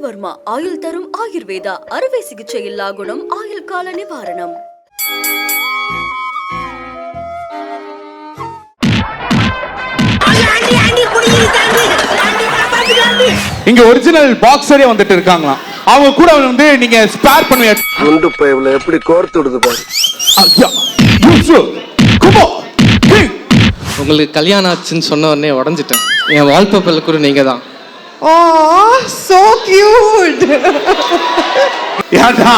வர்மா ஆயுள் தரும் ஆயுர்வேதா அறுவை சிகிச்சை இல்லா குணம் ஆயுள் கால நிவாரணம். இங்க ஒரிஜினல் பாக்ஸரே வந்துட்டு இருக்காங்களாம். அவங்க கூட வந்து நீங்க ஸ்பேர் பண்ணுவீங்க. குண்டு பைப்ல எப்படி கோர்த்து விடுது பாரு. ஐயா யூசு குமோ உங்களுக்கு கல்யாணம் ஆச்சுன்னு சொன்ன உடனே உடஞ்சிட்டேன். என் வால்பேப்பர்ல கூட நீங்க தான். so cute. ஏடா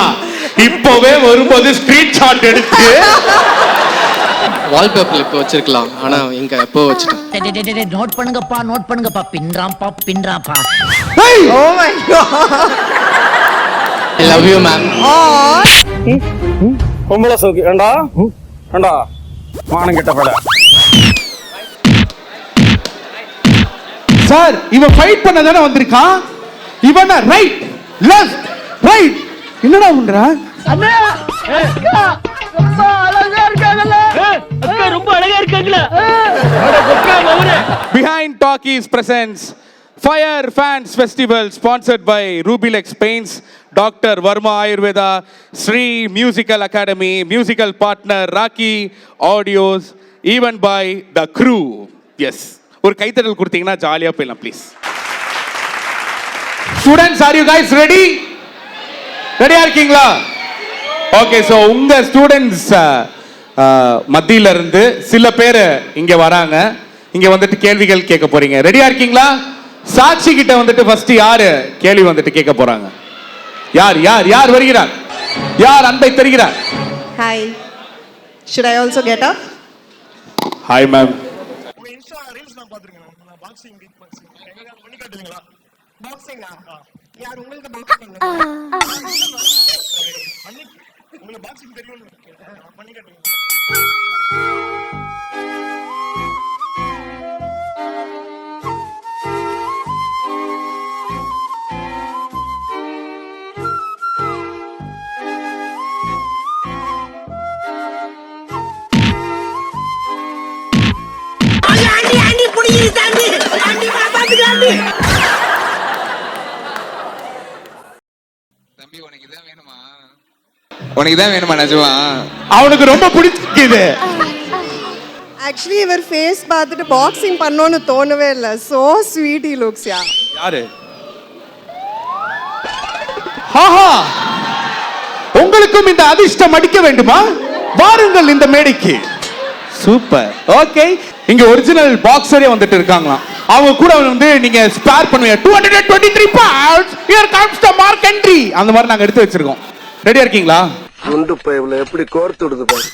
இப்பவே வரும்போது ஸ்கிரீன்ஷாட் எடுத்து வால்பேப்பர்ல இப்போ வச்சிருக்கலாம், ஆனா இங்க எப்போ வச்சிட்டேன். நோட் பண்ணுங்கப்பா பின்றாம்பா. Oh my god. I love you ma'am. பொம்பளை சோக்கி ஏண்டா ஏண்டா மானம் கெட்ட பட. சார் இவன் ஃபைட் பண்ண தானே வந்திருக்கான். இவன் ரைட் லெஃப்ட் ரைட் என்னடா பண்ற? அண்ணா அக்கா ரொம்ப அழகா இருக்காங்கல. அக்கா ரொம்ப அழகா இருக்காங்கல. அட கொக்கா மவனே. Behind Talkies presents Fire Fans Festival sponsored by Rubilex Paints, Dr. Varma Ayurveda, Sri Musical Academy, musical partner Raki Audios, even by the crew. Yes. ஒரு கைத்தட்டல் கொடுத்தீங்கன்னா ஜாலியா போயிடலாம் please. Students are you guys ready? ரெடியா இருக்கீங்களா? Okay, so உங்க students மத்தியில இருந்து சில பேர் இங்க வராங்க. இங்க வந்துட்டு கேள்விகள் கேட்க போறீங்க. ரெடியா இருக்கீங்களா? சாட்சி கிட்ட வந்துட்டு ஃபர்ஸ்ட் யாரு கேள்வி வந்துட்டு கேட்க போறாங்க? யார் யார் யார் வருகிறார்? யார் அன்பை தருகிறார்? Hi. Should I also get up? Hi ma'am. Insta reels நான் பாத்துர்க்கேன். நான் பாக்ஸிங் பீட் பாக்ஸிங் எங்க பண்ணி காட்டுவீங்களா? பாக்ஸிங்கா? யார் உங்களுக்கு பாக்ஸிங் பண்ணுங்க? உங்களுக்கு பாக்ஸிங் தெரியும் பண்ணி காட்டுவீங்க. தம்பி உனக்கு இதான் வேணுமா நிஜமா? அவனுக்கு ரொம்ப பிடிச்சிருக்குது. Actually இவர் ஃபேஸ் பார்த்துட்டு பாக்ஸிங் பண்ணனும்னு தோணவே இல்ல. So sweet he looks. யாரு? ஹாஹா, உங்களுக்கும் இந்த அதிர்ஷ்டம் அடிக்க வேண்டுமா? வாருங்கள் இந்த மேடைக்கு. சூப்பர். ஓகே, இங்க ஒரிஜினல் பாக்ஸரே வந்துட்டு இருக்காங்களாம். அவங்க கூட வந்து நீங்க ஸ்பேர் பண்ணுவீங்க. 223 pounds. Here comes the Mark Henry. அந்த மாதிரி நாங்க எடுத்து வச்சிருக்கோம். ரெடியா இருக்கீங்களா? குண்டு பைப்ல எப்படி கோர்த்து விடுது பாரு.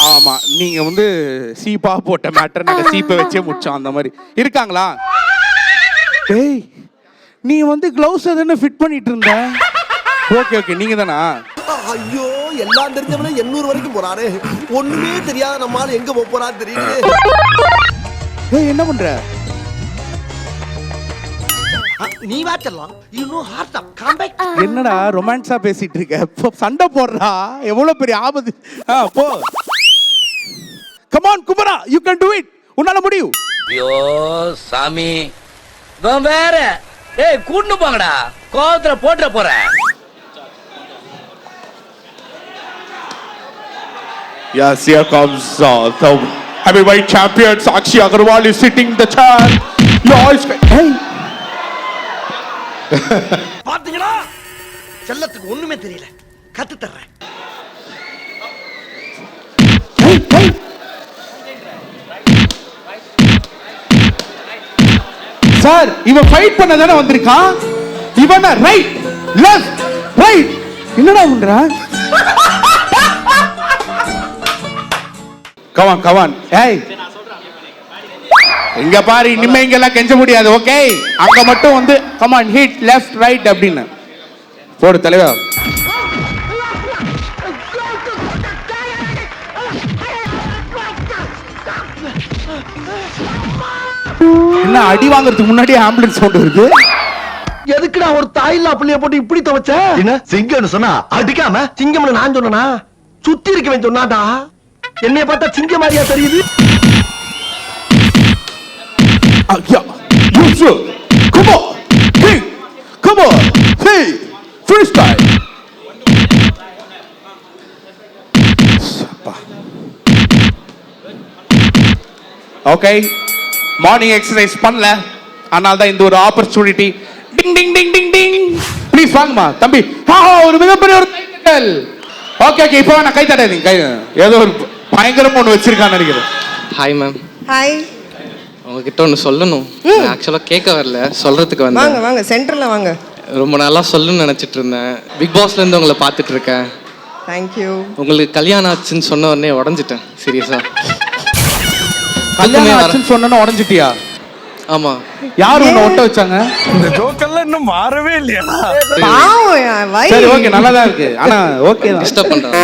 ஆமா, நீங்க வந்து சீப்பா போட்ட மேட்டர் நாங்க சீப்பை வச்சே முடிச்சோம். அந்த மாதிரி இருக்காங்களா? டேய், நீ வந்து க்ளவுஸ் தானே ஃபிட் பண்ணிட்டு இருந்த? ஓகே ஓகே, நீங்க தானா? ஐயோ, எல்லாம் தெரிஞ்சவனே 800 வரைக்கும் போறானே. ஒண்ணுமே தெரியாத நம்மால எங்க போறான்னு தெரியல. ஏய், என்ன பண்ற? நீ வாச்சலாம். You know heart of comeback. என்னடா ரொமான்ஸா பேசிட்டு இருக்க? சண்டை போடுறா, எவ்வளவு பெரிய ஆபத்து. போ. Come on Kumara, you can to it. உன்னால முடியும். ஐயோ சாமி இவன் வேற. ஏய் கூட்டு போங்கடா, கோவத்துல போட்டுற போறேன். Yes, here comes the heavyweight champion Sakshi Agarwal is sitting in the chair. Hey. பாத்தீங்களா? செல்லத்துக்கு ஒண்ணுமே தெரியல. கத்து தர்றேன். சார் இவன் ஃபைட் பண்ண தானே வந்திருக்கான். இவன் ரைட் லெஃப்ட் ரைட் என்னடா பண்ற? Come on come on. ஏய், இங்க பாரு, இனிமே இங்கெல்லாம் கெஞ்ச முடியாது. ஓகே, அங்க மட்டும் வந்து கமான் ஹிட் லெஃப்ட் ரைட் அப்படின்னு போடு தலைவா. என்ன அடி வாங்குறதுக்கு முன்னாடி ஆம்புலன்ஸ் சவுண்ட் வருது? எதுக்குடா ஒரு தாயில்லா புள்ளைய போட்டு இப்படி துவைச்ச? என்ன சிங்கம்னு சொன்னா அடிக்காம சிங்கம்னு நான் சொன்னா? சுத்தி இருக்கவன் சொன்னாடா. என்னைய பார்த்தா சிங்க மாதிரியா தெரியுது? ஐயா யூசு குமோ. Hey, come on. Hey. Okay morning exercise பண்ணல, அதனால தான் இந்த ஒரு opportunity. Ding ding ding ding ding. Please வாங்கம்மா தம்பி. ஒரு மிகப்பெரிய ஒரு கைத்தட்டல். ஓகே ஓகே, இப்போ நான் கைத்தட்டேன். கை ஏதோ ஒரு பயங்கரமா ஒன்று வச்சிருக்கான்னு நினைக்கிறேன். Hi ma'am. ஹாய். உங்ககிட்ட ஒன்று சொல்லணும். ஆக்சுவலாக கேட்க வரல, சொல்கிறதுக்கு வாங்க வந்தேன். வாங்க, சென்டர்ல வாங்க. ரொம்ப நாளாக சொல்லணும்னு நினச்சிட்டு இருந்தேன். பிக் பாஸ்லேருந்து உங்களை பார்த்துட்டு இருக்கேன். தேங்க்யூ. உங்களுக்கு கல்யாணம் ஆச்சுன்னு சொன்ன உடனே உடஞ்சிட்டேன் சீரியஸாக. கல்யாணம் ஆச்சுன்னு சொன்னா உடஞ்சிட்டியா? ஆமாம். யார் உன்னை ஒட்ட வச்சாங்க? இந்த ஜோக்கெல்லாம் இன்னும் மாறவே இல்லையா? பாவம், why? சரி ஓகே, நல்லா தான் இருக்கு. ஆனா ஓகே தான். டிஸ்டர்ப் பண்ணுறேன்.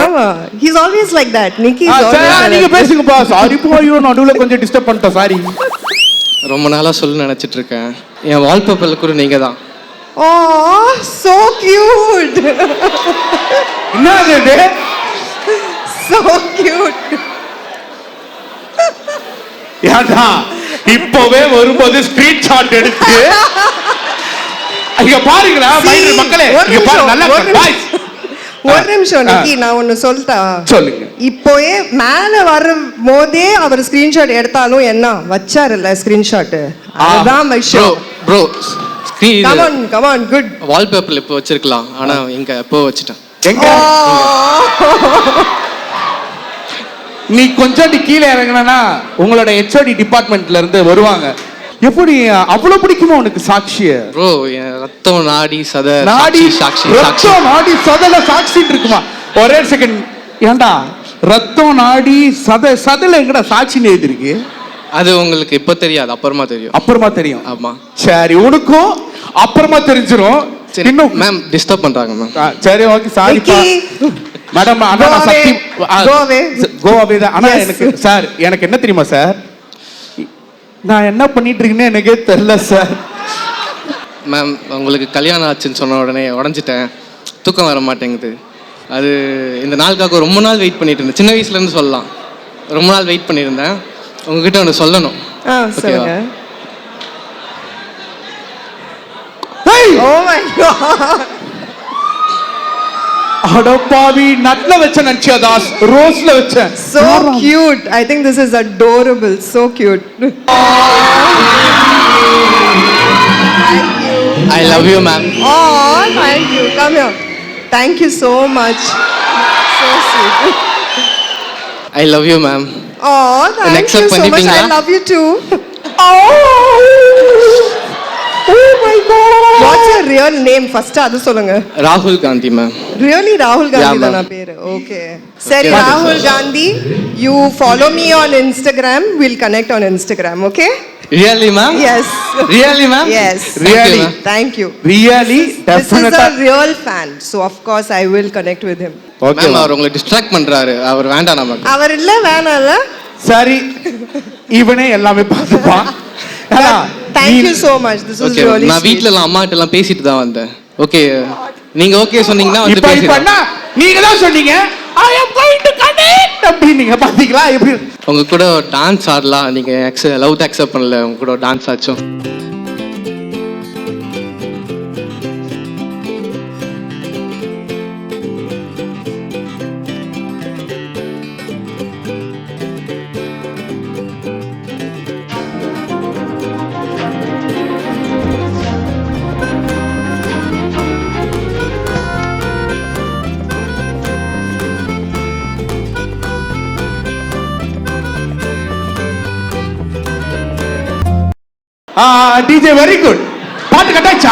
ஆமா, he's always like that. Nikki is always சரி, like நீங்க that. பேசுங்கப்பா. சாரி போ, ஐயோ நடுவுல கொஞ்சம் டிஸ்டர்ப் பண்ணிட்டேன், சாரி. ரொம்ப நாளாக சொல்லணும்னு நினச்சிட்டு இருக்கேன். என் வால்பேப்பரில் கூட நீங்கள் தான். Oh, so cute. என்ன இது? So cute. ஏண்டா இப்போவே வரும்போது ஸ்கிரீன்ஷாட் எடுத்து இங்க பாருங்களா மைண்ட் மக்களே, இங்க பாருங்க நல்லா பாய்ஸ். ஒரு நிமிஷம் நிக்கி, நான் ஒன்னு சொல்லிட்டா? சொல்லுங்க. இப்போயே மேல வரும் போதே அவர் ஸ்கிரீன்ஷாட் எடுத்தாலும் என்ன வச்சாருல்ல ஸ்கிரீன்ஷாட், அதுதான் விஷயம். Bro Come on, come on, good. வால்பேப்பரில் இப்போ வச்சிருக்கலாம், ஆனால் இங்கே எப்போ வச்சுட்டேன். எங்க நீ கொஞ்சம் கீழே இறங்கினா உங்களோட ஹெச்ஓடி டிபார்ட்மெண்ட்ல இருந்து வருவாங்க. எப்படி அவ்வளவு பிடிக்குமா உனக்கு சாட்சிய? ப்ரோ என் ரத்தம் நாடி சத நாடி சாட்சி ரத்தம் நாடி சதல சாட்சின்னு இருக்குமா? ஒரே செகண்ட், ஏண்டா ரத்தம் நாடி சதல எங்கடா சாட்சின்னு எழுதிருக்கு? அது உங்களுக்கு இப்போ தெரியாது, அப்புறமா தெரியும். அப்புறமா தெரியும். ஆமா. சரி, உனக்கும் அப்புறமா தெரிஞ்சிரும். சரி மேம், டிஸ்டர்ப் பண்றாங்க மேம். சரி ஓகே, சாரி மேடம். அண்ணா நான் சக்தி கோ அவே தான். ஆனா எனக்கு சார், எனக்கு என்ன தெரியுமா சார், நான் என்ன பண்ணிட்டு இருக்கேன்னு எனக்கே தெரியல சார். மேம் உங்களுக்கு கல்யாணம் ஆச்சுன்னு சொன்ன உடனே உடஞ்சிட்டேன். தூக்கம் வர மாட்டேங்குது. அது இந்த நாளுக்காக ரொம்ப நாள் வெயிட் பண்ணிட்டு இருந்தேன். சின்ன வயசுலேருந்து சொல்லலாம், ரொம்ப நாள் வெயிட் பண்ணியிருந்தேன். உங்ககிட்ட ஒன்று சொல்லணும். சொல்லுங்க. Oh my god. அடப்பாவி, நட்ல வச்ச நன்சியாதாஸ், ரோஸ்ல வச்ச. So cute. I think this is adorable. So cute. I love you ma'am. Oh, thank you. Come here. Thank you so much. So sweet. I love you ma'am. Oh, thank you so much. I love you too. Oh my god. What's your real name first? adu solunga. Rahul Gandhi ma'am. Really, Rahul Gandhi Yeah, dana peru. Okay. Seri Rahul Gandhi, you follow me on Instagram. We'll connect on Instagram, okay? Really ma'am? Yes. Really ma'am? Yes. Really? Thank you. Really? This is a real fan. So of course I will connect with him. Okay ma'am அவர் உங்களை distract பண்றாரு. அவர் வேண்டாம் நமக்கு. அவர் இல்ல வேணாம்ல. சரி, இவனே எல்லாமே பார்த்துப்பான். Thank you so much. This was Okay, really நான் sweet. வீட்ல எல்லாம் அம்மாட்ட எல்லாம் பேசிட்டு தான் வந்தேன். ஓகே, நீங்க ஓகே சொன்னீங்கன்னா வந்து இப்ப பேசிடலாம். நீங்க தான் சொன்னீங்க I am going to connect அப்படினீங்க, பாத்தீங்களா எப்படி? உங்க கூட டான்ஸ் ஆடலாம். நீங்க லவ் அக்செப்ட் பண்ணல, உங்க கூட டான்ஸ் ஆச்சும். DJ very good. பாட்டு கட்டாச்சா?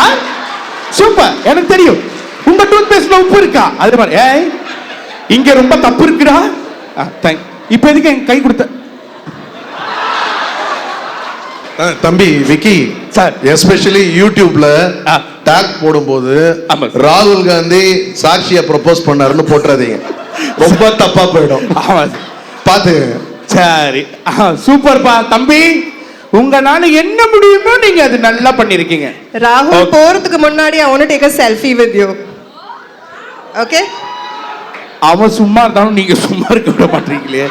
சூப்பர். எனக்கு தெரியும் உங்க டூத் பேஸ்ட்ல உப்பு இருக்கா? அது மாதிரி ஏய் இங்க ரொம்ப தப்பு இருக்குடா. தேங்க். இப்போ எதுக்கு என் கை கொடுத்த? தம்பி விக்கி சார், எஸ்பெஷலி யூடியூப்ல டாக் போடும்போது ஆமா. ராகுல் காந்தி சாட்சியை ப்ரொபோஸ் பண்ணாருன்னு போட்டுறாதீங்க, ரொம்ப தப்பா போயிடும். பாத்து. சரி, சூப்பர்ப்பா தம்பி. உங்களால என்ன முடியுமோ நீங்க அது நல்லா பண்ணிருக்கீங்க. ராகுல் போறதுக்கு முன்னாடி I want to take a selfie with you. Okay? அவன் சும்மா இருந்தாலும் நீங்க சும்மா இருக்க விட மாட்டீங்களே.